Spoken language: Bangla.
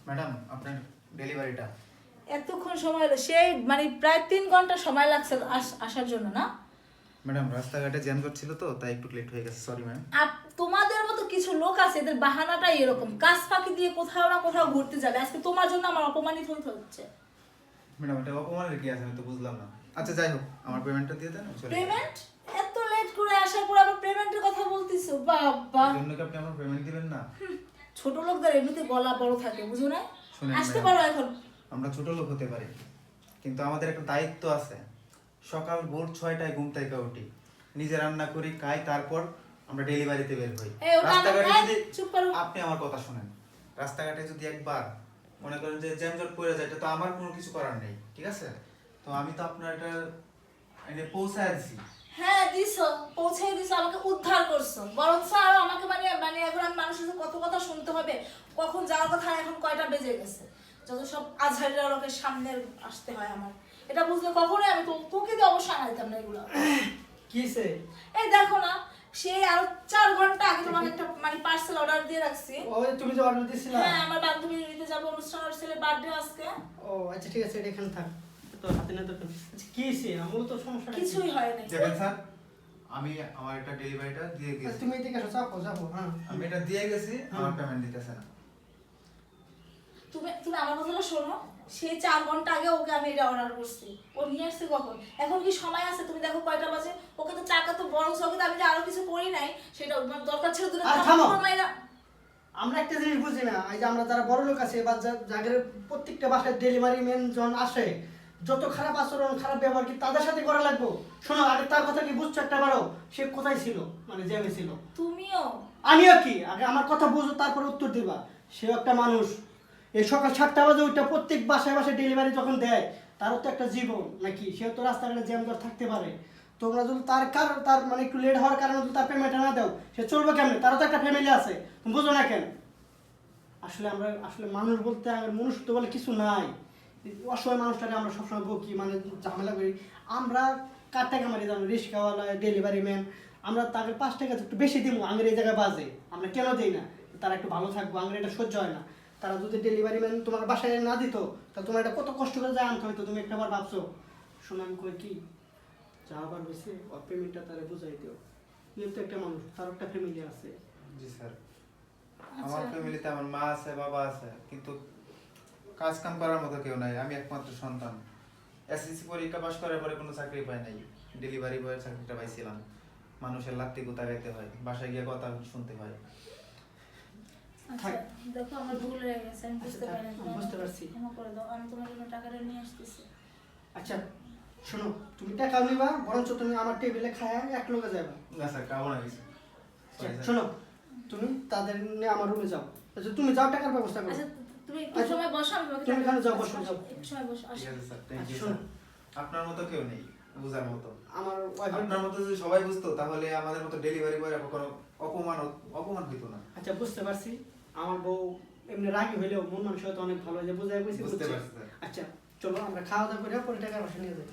ম্যাডাম আপনার ডেলিভারিটা। এতক্ষণ সময় হলো, সেই মানে প্রায় 3 ঘন্টা সময় লাগছে আসার জন্য না? ম্যাডাম রাস্তাঘাটে জ্যাম ছিল তো তাই একটু লেট হয়ে গেছে, সরি ম্যাম। আর তোমাদের মতো কিছু লোক আছে, এদের বাহানাটাই এরকম, কাজ ফাঁকি দিয়ে কোথাও না কোথাও ঘুরতে যাবে। আজকে তোমার জন্য আমার অপমানিত হতে হচ্ছে। ম্যাডাম এটা অপমানের কি আছে আমি তো বুঝলাম না। আচ্ছা যাই হোক, আমার পেমেন্টটা দিয়ে দেন, আমি চলে যাই। পেমেন্ট? এত লেট করে আসার পর আবার পেমেন্টের কথা বলতিছো? বাবা, এই জন্য কি আপনি আমার পেমেন্ট দিবেন না? ছোট লোকদের এমনিতে গলা বড় থাকে, বুঝো না? শুনেন আসতে ম্যাডাম, পারো এখন। আমরা ছোট লোক হতে পারি কিন্তু আমাদের একটা দায়িত্ব আছে। সকাল ভোর 6টায় ঘুম থেকে উঠি, নিজে রান্না করি, খাই, তারপর আমরা ডেলিভারিতে বের হই। এই ওটা আমার রাস্তাঘাটে কাজ, যদি চুপ করো। আপনি আমার কথা শুনেন, রাস্তাঘাটে যদি একবার মনে করেন যে জ্যামজট পড়ে যায়, এটা তো আমার কোনো কিছু করার নেই, ঠিক আছে? তো আমি তো আপনার এটা এনে পৌঁছায় দিছি। হ্যাঁ দিছো, পৌঁছে দিছো, আমাকে উদ্ধার করছো। বরং আরো আমাকে মানে মানে এখন আমি মানুষের সাথে কত কথা শুনতে হবে, কখন যাওয়ার কথা, এখন কয়টা বেজে গেছে, যত সব আজহারিরা লোকের সামনে আসতে হয় আমার। এটা বুঝলে কখনোই আমি তোকে দিয়ে অবশ্যই আনাইতাম না এগুলো। কিসে? এই দেখো না, সেই আরো 4 ঘন্টা আগে তোমাকে একটা মানে পার্সেল অর্ডার দিয়ে রাখছি। ওই তুমি যে অর্ডার দিছিলা? হ্যাঁ, আমার বান্ধবীর নিতে যাবো, অনুষ্ঠান, ওর ছেলের বার্থডে আজকে। ও আচ্ছা ঠিক আছে, এটা এখানে থাক। তো হাতে না তো। আচ্ছা কিসে? আমার তো সমস্যা নাই। কিছুই হয় না। দেখেন স্যার, আমি আমার একটা ডেলিভারিটা দিয়ে আচ্ছা, গেছি। তুমি এদিকে আসো, যাবো যাবো। হ্যাঁ আমি এটা দিয়ে গেছি, আমার পেমেন্ট দিতেছে না। তুমি তুমি আমার কথাটা শোনো, সেই 4 ঘন্টা আগে ওকে আমি এটা অর্ডার করছি, ও নিয়ে আসছে কখন? এখন কি সময় আছে? তুমি দেখো কয়টা বাজে। ওকে তো টাকা তো বড় সঙ্গে আমি যে আরো কিছু করি নাই, সেটা আমার দরকার ছিল দুটো আর থামো। না। আমরা একটা জিনিস বুঝি না, এই যে আমরা যারা বড় লোক আছে বা যাদের প্রত্যেকটা বাসায় ডেলিভারি ম্যান যখন আসে, যত খারাপ আচরণ খারাপ ব্যবহার কি তাদের সাথে করা লাগবো? শোনো, আগে তার কথা কি বুঝছো একটা বারো? সে কোথায় ছিল, মানে জ্যামে ছিল। তুমিও আমিও কি, আগে আমার কথা বুঝো তারপরে উত্তর দিবা। সেও একটা মানুষ। এই সকাল 7টা বাজে ওইটা প্রত্যেক বাসায় বাসায় ডেলিভারি যখন দেয়, তারও তো একটা জীবন নাকি? সেও তো রাস্তাঘাটে জ্যাম ধর থাকতে পারে। তোমরা যদি তার মানে একটু লেট হওয়ার কারণে যদি তার পেমেন্টটা না দাও, সে চলবে কেমনে? তারও তো একটা ফ্যামিলি আছে, তুমি বুঝো না কেন? আসলে মানুষ বলতে আমার মনুষ্যত্ব বলে কিছু নাই। এই অসহায় মানুষটাকে আমরা সবসময় বকি, মানে ঝামেলা করি। আমরা কার টাকা মারি জানো? রিক্সাওয়ালা, ডেলিভারি ম্যান, আমরা তাদের 5 টাকা একটু বেশি দিব, আঙের এই জায়গায় বাজে, আমরা কেন দিই না? তারা একটু ভালো থাকবো, আঙের এটা সহ্য হয় না। তারা যদি ডেলিভারি ম্যান তোমার বাসায় না দিত, তা তোমার এটা কত কষ্ট করে যায় আনতে হইতো, তুমি একটাবার ভাবছো? শোনো আমি কই কি, যা আবার হয়েছে ওর পেমেন্টটা তারা বুঝাই দিও। তুই তো একটা মানুষ, তার একটা ফ্যামিলি আছে। জি স্যার, আমার ফ্যামিলিতে আমার মা আছে, বাবা আছে, কিন্তু কাজ কাম করার মতো কেউ নাই। আমি একমাত্র সন্তান। এসএসসি পরীক্ষা পাস করার পরে কোনো চাকরি পাই নাই, ডেলিভারি বয়ের চাকরিটা পাইছিলাম। মানুষের লাত্তি গুতা গাইতে হয়, বাসায় গিয়ে কথা শুনতে হয়। আচ্ছা দেখো, আমার ভুল হয়ে গেছে, আমি বুঝতে আচ্ছা, পারিনি। আমি বুঝতে পারছি। ক্ষমা করে দাও, আমি তোমার জন্য টাকাটা নিয়ে আসতেছি। আচ্ছা শোনো, তুমি টাকা নিবা, বরঞ্চ তুমি আমার টেবিলে খায়া এক লোকে যাবে। না স্যার, খাবো না কিছু। Sorry, sir. শোনো, তুমি তাদের নিয়ে আমার রুমে যাও। আচ্ছা তুমি যাও, টাকার ব্যবস্থা করো। আচ্ছা তুমি একটু আচ্ছা, সময় বসো, আমি তোমাকে তুমি এখানে যাও, টাকা বসো, দিচ্ছি। যাও। একটু সময় বসো, আসো। ঠিক আছে স্যার, থ্যাংক আচ্ছা, ইউ শোনো। স্যার। আপনার মতো কেউ নেই বুঝার মতো। আমার আপনার মতো যদি সবাই বুঝতো তাহলে আমাদের মতো ডেলিভারি বয়রা কখনো অপমান হইতো না। আচ্ছা বুঝতে পারছি, আমার বউ এমনি রাগি হইলেও মন মানুষ হয়তো অনেক ভালো, যে বুঝাই বুঝছি, বুঝতে বুঝছি। পারছি স্যার। আচ্ছা চলো আমরা খাওয়া দাওয়া করে পরে টাকার বাসা নিয়ে যাই।